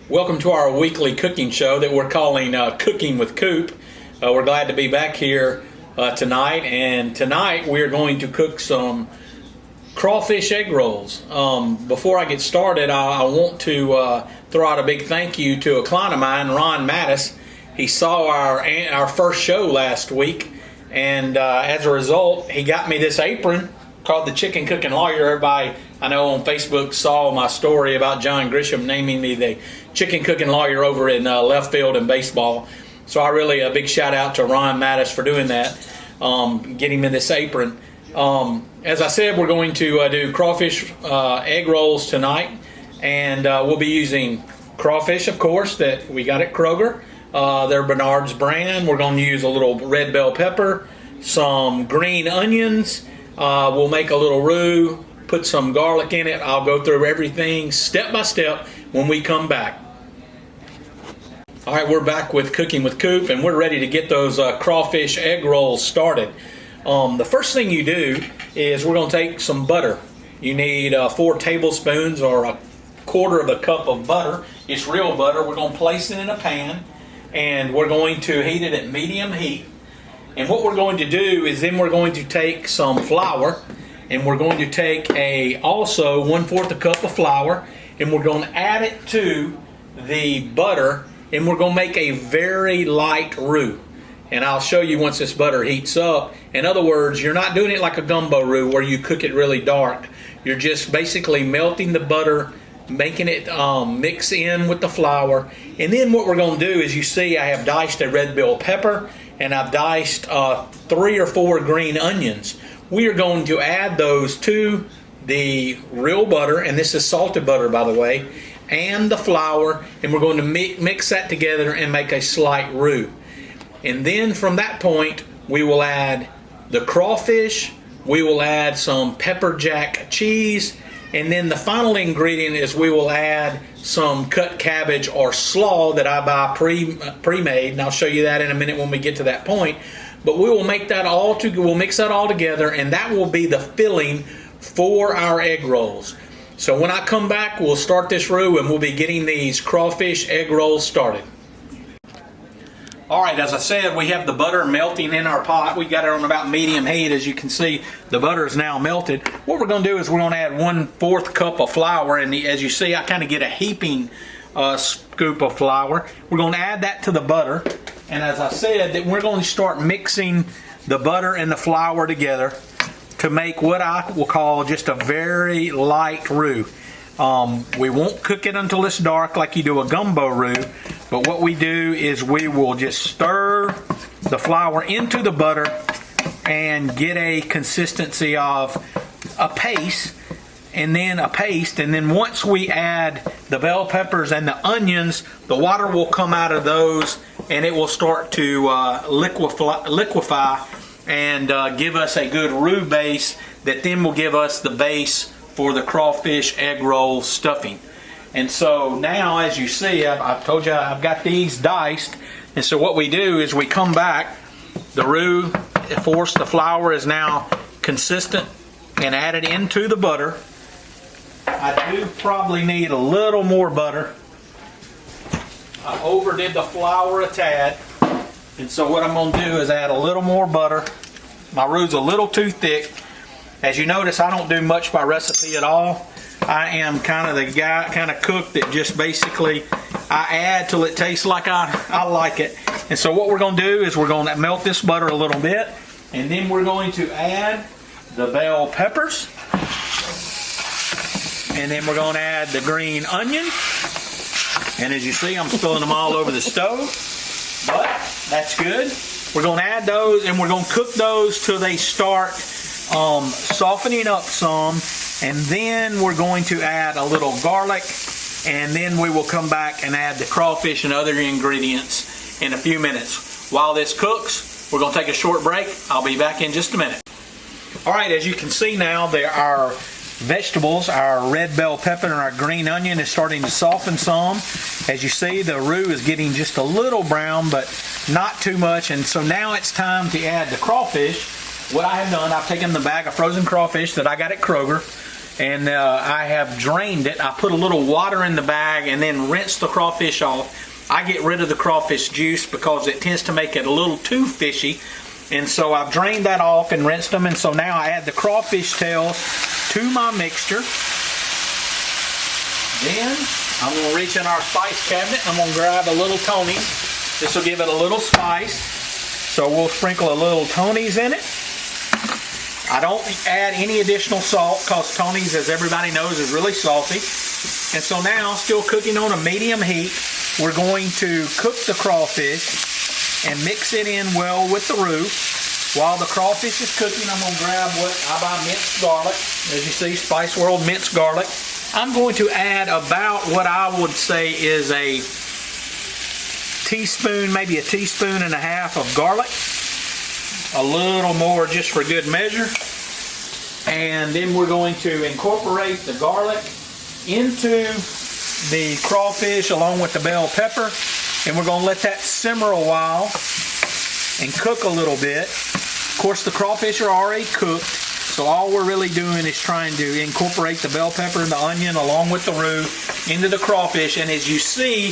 Welcome to our weekly cooking show that we're calling Cooking with Coop. We're glad to be back here tonight, and tonight we're going to cook some crawfish egg rolls. Before I get started, I want to throw out a big thank you to a client of mine, Ron Mattis. He saw our first show last week, and as a result, he got me this apron called the Chicken Cooking Lawyer. Everybody I know on Facebook saw my story about John Grisham naming me the Chicken Cooking Lawyer over in left field in baseball. So I really a big shout out to Ron Mattis for doing that, getting me this apron. As I said, we're going to do crawfish egg rolls tonight, and we'll be using crawfish, of course, that we got at Kroger. They're Bernard's brand. We're going to use a little red bell pepper, some green onions. We'll make a little roux, put some garlic in it. I'll go through everything step by step when we come back. All right, we're back with Cooking with Coop, and we're ready to get those crawfish egg rolls started. The first thing you do is we're going to take some butter. You need 4 tablespoons or a quarter of a cup of butter. It's real butter. We're going to place it in a pan, and we're going to heat it at medium heat. And what we're going to do is then we're going to take some flour, and we're going to take also 1/4 a cup of flour, and we're going to add it to the butter, and we're going to make a very light roux. And I'll show you once this butter heats up. In other words, you're not doing it like a gumbo roux where you cook it really dark. You're just basically melting the butter, making it mix in with the flour. And then what we're going to do is, you see I have diced a red bell pepper, and I've diced 3 or 4 green onions. We are going to add those to the real butter, and this is salted butter, by the way, and the flour, and we're going to mix that together and make a slight roux. And then from that point, we will add the crawfish, we will add some pepper jack cheese, and then the final ingredient is we will add some cut cabbage or slaw that I buy pre-made, and I'll show you that in a minute when we get to that point. But we will make that we'll mix that all together, and that will be the filling for our egg rolls. So when I come back, we'll start this roux, and we'll be getting these crawfish egg rolls started. All right, as I said, we have the butter melting in our pot. We got it on about medium heat. As you can see, the butter is now melted. What we're going to do is we're going to add 1/4 cup of flour, and as you see, I kind of get a heaping scoop of flour. We're going to add that to the butter, and as I said, that we're going to start mixing the butter and the flour together to make what I will call just a very light roux. We won't cook it until it's dark like you do a gumbo roux, but what we do is we will just stir the flour into the butter and get a consistency of a paste, and then once we add the bell peppers and the onions, the water will come out of those, and it will start to liquefy and give us a good roux base that then will give us the base for the crawfish egg roll stuffing. And so now, as you see, I've told you I've got these diced, and so what we do is we come back, the roux, the flour is now consistent and added into the butter. I do probably need a little more butter. I overdid the flour a tad, and so what I'm going to do is add a little more butter. My roux is a little too thick. As you notice, I don't do much by recipe at all. I am kind of the cook that just basically I add till it tastes like I like it. And so what we're going to do is we're going to melt this butter a little bit, and then we're going to add the bell peppers, and then we're going to add the green onion. And as you see, I'm spilling them all over the stove, but that's good. We're going to add those, and we're going to cook those till they start softening up some, and then we're going to add a little garlic, and then we will come back and add the crawfish and other ingredients in a few minutes. While this cooks, we're going to take a short break. I'll be back in just a minute. All right, as you can see now, there are vegetables. Our red bell pepper and our green onion is starting to soften some. As you see, the roux is getting just a little brown, but not too much. And so now it's time to add the crawfish. What I have done, I've taken the bag of frozen crawfish that I got at Kroger, and I have drained it. I put a little water in the bag and then rinse the crawfish off. I get rid of the crawfish juice because it tends to make it a little too fishy. And so I've drained that off and rinsed them. And so now I add the crawfish tails to my mixture. Then I'm going to reach in our spice cabinet. I'm going to grab a little Tony's. This will give it a little spice. So we'll sprinkle a little Tony's in it. I don't add any additional salt because Tony's, as everybody knows, is really salty. And so now, still cooking on a medium heat, we're going to cook the crawfish and mix it in well with the roux. While the crawfish is cooking, I'm going to grab what I buy minced garlic. As you see, Spice World minced garlic. I'm going to add about what I would say is a teaspoon, maybe a teaspoon and a half of garlic. A little more just for good measure. And then we're going to incorporate the garlic into the crawfish along with the bell pepper. And we're going to let that simmer a while and cook a little bit. Of course, the crawfish are already cooked. So all we're really doing is trying to incorporate the bell pepper and the onion along with the roux into the crawfish. And as you see,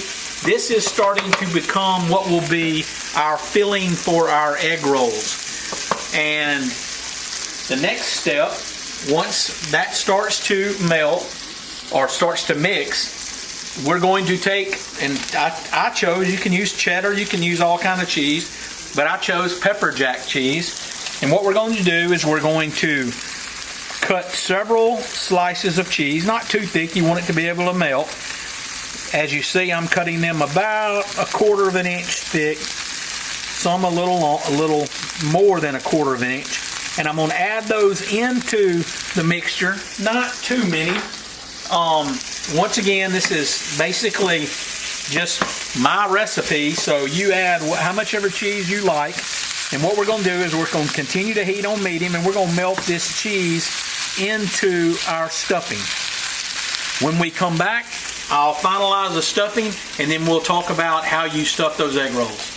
this is starting to become what will be our filling for our egg rolls. And the next step, once that starts to melt or starts to mix, we're going to take, and I chose, you can use cheddar, you can use all kind of cheese, but I chose pepper jack cheese. And what we're going to do is we're going to cut several slices of cheese, not too thick, you want it to be able to melt. As you see, I'm cutting them about 1/4 of an inch thick, some a little more than 1/4 of an inch. And I'm going to add those into the mixture, not too many. Once again, this is basically just my recipe, so you add how much ever cheese you like. And what we're going to do is we're going to continue to heat on medium, and we're going to melt this cheese into our stuffing. When we come back, I'll finalize the stuffing, and then we'll talk about how you stuff those egg rolls.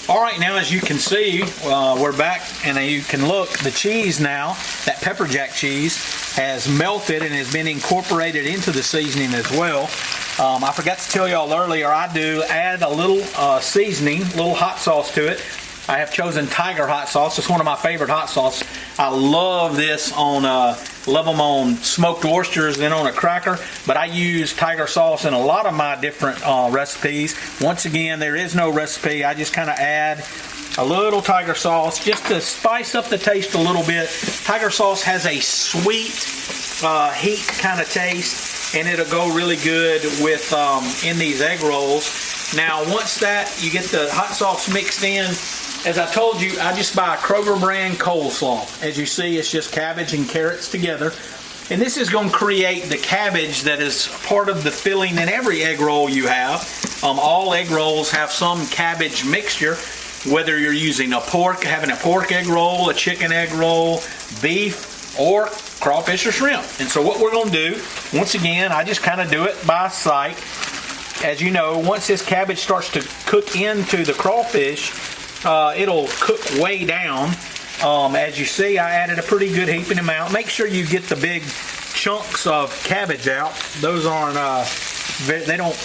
All right, now as you can see, we're back, and you can look, the cheese now, that pepper jack cheese, has melted and has been incorporated into the seasoning as well. I forgot to tell y'all earlier, I do add a little seasoning, a little hot sauce to it. I have chosen Tiger hot sauce. It's one of my favorite hot sauces. I love this on, love them on smoked oysters and on a cracker, but I use Tiger sauce in a lot of my different recipes. Once again, there is no recipe. I just kind of add a little Tiger sauce just to spice up the taste a little bit. Tiger sauce has a sweet, heat kind of taste, and it'll go really good with in these egg rolls. Now, once that you get the hot sauce mixed in, as I told you, I just buy a Kroger brand coleslaw. As you see, it's just cabbage and carrots together. And this is going to create the cabbage that is part of the filling in every egg roll you have. All egg rolls have some cabbage mixture, whether you're using having a pork egg roll, a chicken egg roll, beef, or crawfish or shrimp. And so what we're going to do, once again, I just kind of do it by sight. As you know, once this cabbage starts to cook into the crawfish, it'll cook way down. As you see, I added a pretty good heaping amount. Make sure you get the big chunks of cabbage out. Those aren't, they don't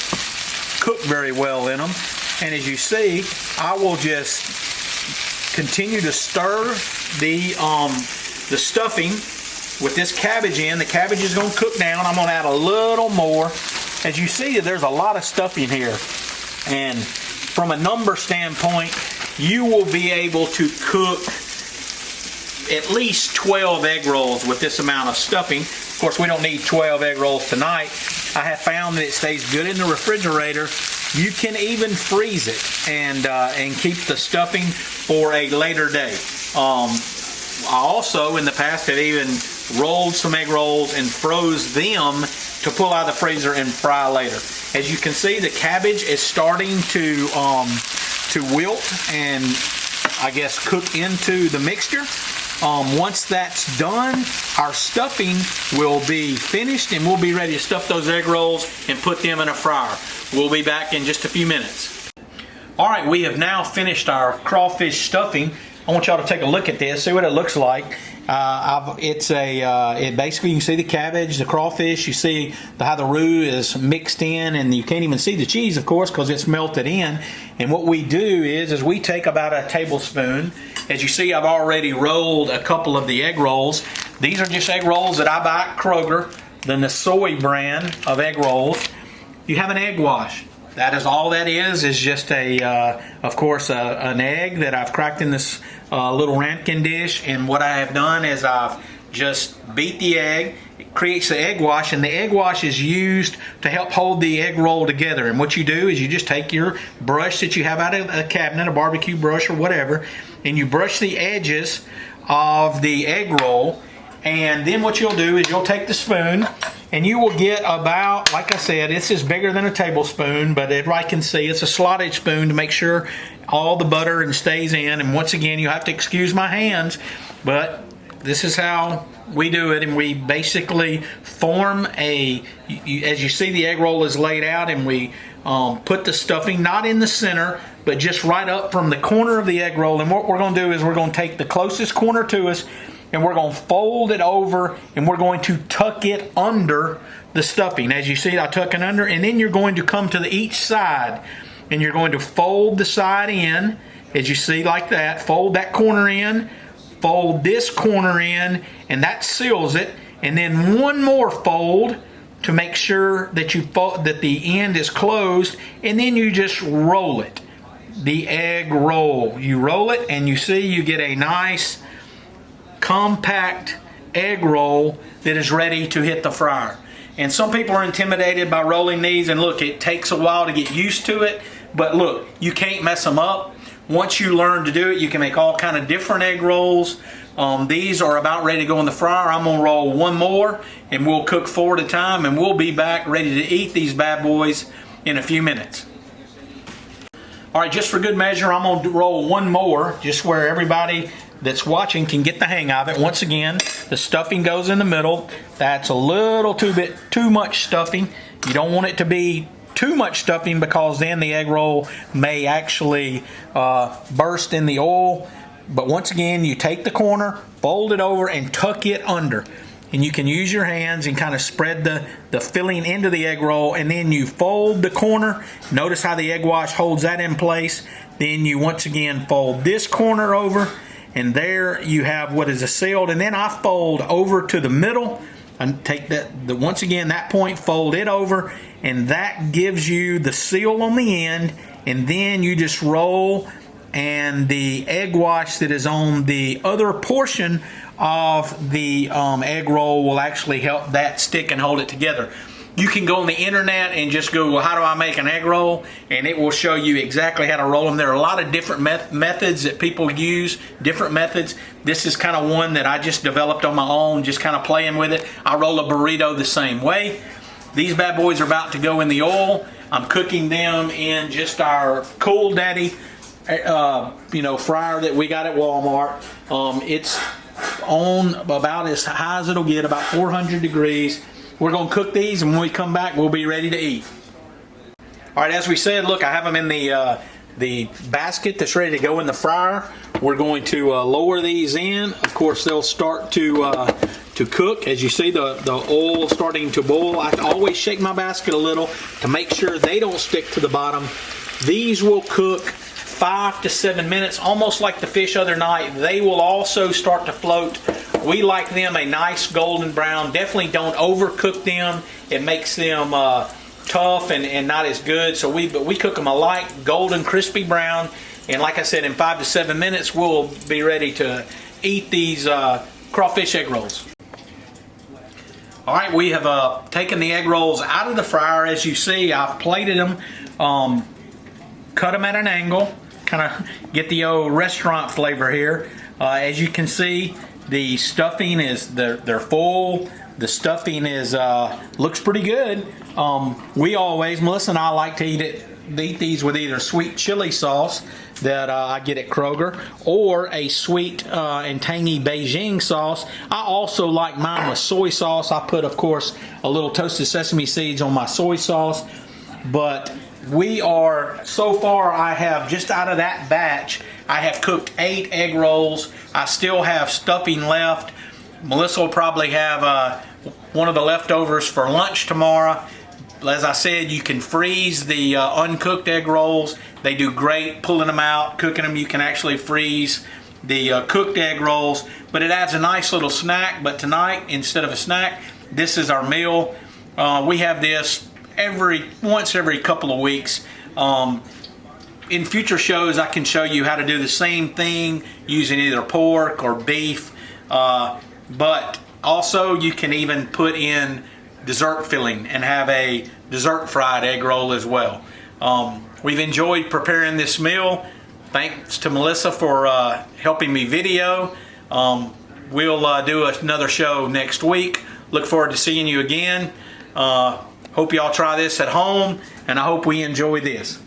cook very well in them. And as you see, I will just continue to stir the stuffing with this cabbage in. The cabbage is going to cook down. I'm going to add a little more. As you see, there's a lot of stuffing here. And from a number standpoint, you will be able to cook at least 12 egg rolls with this amount of stuffing. Of course, we don't need 12 egg rolls tonight. I have found that it stays good in the refrigerator. You can even freeze it and keep the stuffing for a later day. I also, in the past, have even rolled some egg rolls and froze them to pull out of the freezer and fry later. As you can see, the cabbage is starting to wilt and I guess cook into the mixture. Once that's done, our stuffing will be finished and we'll be ready to stuff those egg rolls and put them in a fryer. We'll be back in just a few minutes. Alright, we have now finished our crawfish stuffing. I want y'all to take a look at this, see what it looks like. It basically, you can see the cabbage, the crawfish, you see how the roux is mixed in, and you can't even see the cheese, of course, because it's melted in. And what we do is we take about a tablespoon. As you see, I've already rolled a couple of the egg rolls. These are just egg rolls that I buy at Kroger, the Nasoy brand of egg rolls. You have an egg wash. That is all that is just of course, an egg that I've cracked in this little ramekin dish. And what I have done is I've just beat the egg. It creates the egg wash, and the egg wash is used to help hold the egg roll together. And what you do is you just take your brush that you have out of a cabinet, a barbecue brush or whatever, and you brush the edges of the egg roll. And then what you'll do is you'll take the spoon, and you will get about, like I said, this is bigger than a tablespoon, but I can see it's a slotted spoon to make sure all the butter and stays in. And once again, you have to excuse my hands, but this is how we do it. And we basically form as you see, the egg roll is laid out, and we put the stuffing not in the center, but just right up from the corner of the egg roll. And what we're going to do is we're going to take the closest corner to us, and we're going to fold it over, and we're going to tuck it under the stuffing. As you see, I tuck it under, and then you're going to come to each side, and you're going to fold the side in, as you see, like that. Fold that corner in, fold this corner in, and that seals it. And then one more fold to make sure that that the end is closed, and then you just roll it. The egg roll. You roll it, and you see you get a nice compact egg roll that is ready to hit the fryer. And some people are intimidated by rolling these, and look, it takes a while to get used to it, but look, you can't mess them up. Once you learn to do it, you can make all kind of different egg rolls. These are about ready to go in the fryer. I'm going to roll one more, and we'll cook 4 at a time, and we'll be back ready to eat these bad boys in a few minutes. All right, just for good measure, I'm going to roll one more, just where everybody that's watching can get the hang of it. Once again, the stuffing goes in the middle. That's a little too much stuffing. You don't want it to be too much stuffing, because then the egg roll may actually burst in the oil. But once again, you take the corner, fold it over, and tuck it under. And you can use your hands and kind of spread the filling into the egg roll, and then you fold the corner. Notice how the egg wash holds that in place. Then you once again fold this corner over, and there you have what is sealed. And then I fold over to the middle and take once again that point, fold it over, and that gives you the seal on the end. And then you just roll, and the egg wash that is on the other portion of the egg roll will actually help that stick and hold it together. You can go on the internet and just go, well, how do I make an egg roll? And it will show you exactly how to roll them. There are a lot of different methods that people use, different methods. This is kind of one that I just developed on my own, just kind of playing with it. I roll a burrito the same way. These bad boys are about to go in the oil. I'm cooking them in just our Cool Daddy fryer that we got at Walmart. It's on about as high as it'll get, about 400 degrees. We're going to cook these, and when we come back, we'll be ready to eat. All right, as we said, look, I have them in the basket that's ready to go in the fryer. We're going to lower these in. Of course, they'll start to cook. As you see, the oil starting to boil. I always shake my basket a little to make sure they don't stick to the bottom. These will cook 5 to 7 minutes, almost like the fish other night. They will also start to float. We like them a nice golden brown. Definitely don't overcook them. It makes them tough and not as good. So we cook them a light golden crispy brown. And like I said, in 5 to 7 minutes, we'll be ready to eat these crawfish egg rolls. All right, we have taken the egg rolls out of the fryer. As you see, I've plated them, cut them at an angle, kind of get the old restaurant flavor here. As you can see, the stuffing is they're full. The stuffing is looks pretty good. Melissa and I like to eat these with either sweet chili sauce that I get at Kroger, or a sweet and tangy Beijing sauce. I also like mine with soy sauce. I put, of course, a little toasted sesame seeds on my soy sauce. But so far I have, just out of that batch, I have cooked 8 egg rolls. I still have stuffing left Melissa will probably have one of the leftovers for lunch tomorrow. As I said, you can freeze the uncooked egg rolls. They do great pulling them out, cooking them. You can actually freeze the cooked egg rolls, but it adds a nice little snack. But tonight, instead of a snack, this is our meal. We have this once every couple of weeks. In future shows, I can show you how to do the same thing using either pork or beef, but also you can even put in dessert filling and have a dessert fried egg roll as well. We've enjoyed preparing this meal. Thanks to Melissa for helping me video. We'll do another show next week. Look forward to seeing you again. Hope y'all try this at home, and I hope we enjoy this.